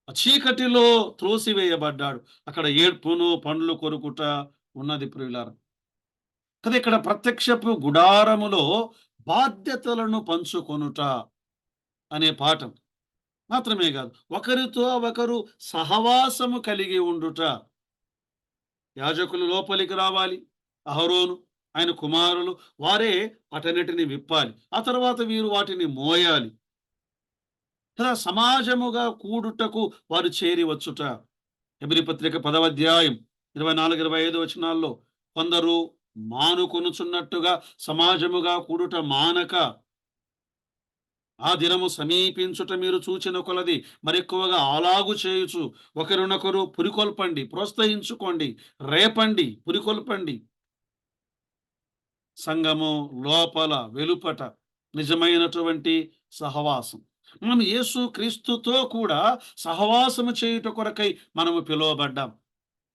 చీకటిలో త్రోసివేయబడ్డాడు. అక్కడ ఏడ్పును, పండ్లు కొరుకుట ఉన్నది ప్రియులారా. కదా! ఇక్కడ ప్రత్యక్షపు గుడారములో బాధ్యతలను పంచుకొనుట అనే పాఠం. మాత్రమే కాదు, ఒకరితో ఒకరు సహవాసము కలిగి ఉండుట. యాజకులు లోపలికి రావాలి. అహరోను, ఆయన కుమారులు వారే వాటన్నిటిని విప్పాలి. ఆ తర్వాత వీరు వాటిని మోయాలి. కదా! సమాజముగా కూడుటకు వారు చేరి వచ్చుట. హెబ్రీ పత్రిక 10వ అధ్యాయం 24, 25 వచనాల్లో కొందరు మానుకొనుచున్నట్టుగా సమాజముగా కూడుట మానక ఆ దినము సమీపించుట మీరు చూచిన కొలది మరెక్కువగా అలాగు చేయుచు ఒకరినొకరు పురికొల్పండి, ప్రోత్సహించుకోండి, రేపండి, పురికొల్పండి. సంఘము లోపల వెలుపట నిజమైనటువంటి సహవాసం. మనం యేసు క్రీస్తుతో కూడా సహవాసము చేయుట కొరకై మనము పిలువబడ్డాం.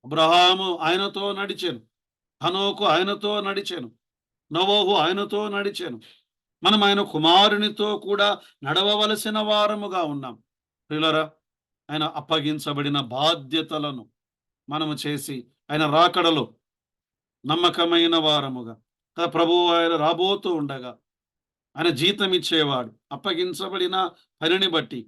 అబ్రహాము ఆయనతో నడిచెను. హనోకు ఆయనతో నడిచెను. నోవహు ఆయనతో నడిచెను. మనం ఆయన కుమారునితో కూడా నడవవలసిన వారముగా ఉన్నాం. ప్రియులారా, ఆయన అప్పగించబడిన బాధ్యతలను మనము చేసి ఆయన రాకడలో నమ్మకమైన వారముగా ప్రభువు ఆయన రాబోతూ ఉండగా ఆయన జీతం ఇచ్చేవాడు. అప్పగించబడిన పనిని బట్టి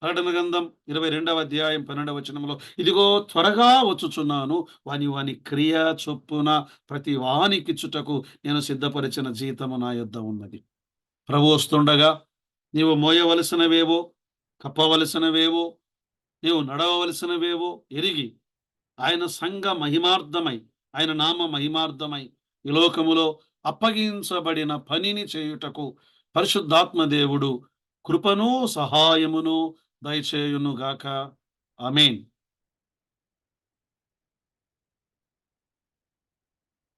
ప్రకటన గ్రంథం 22వ అధ్యాయం 12వ వచనంలో ఇదిగో త్వరగా వచ్చుచున్నాను, వాని క్రియ చొప్పున ప్రతి వానికిచ్చుటకు నేను సిద్ధపరిచిన జీతము నా యొద్ద ఉన్నది. ప్రభు వస్తుండగా నీవు మోయవలసినవేవో, కప్పవలసినవేవో, నీవు నడవవలసినవేవో ఎరిగి ఆయన సంఘ మహిమార్థమై, ఆయన నామ మహిమార్థమై ఈ లోకములో అప్పగించబడిన పనిని చేయుటకు పరిశుద్ధాత్మ దేవుడు కృపను సహాయమును దయచేయునుగాక. ఆమేన్.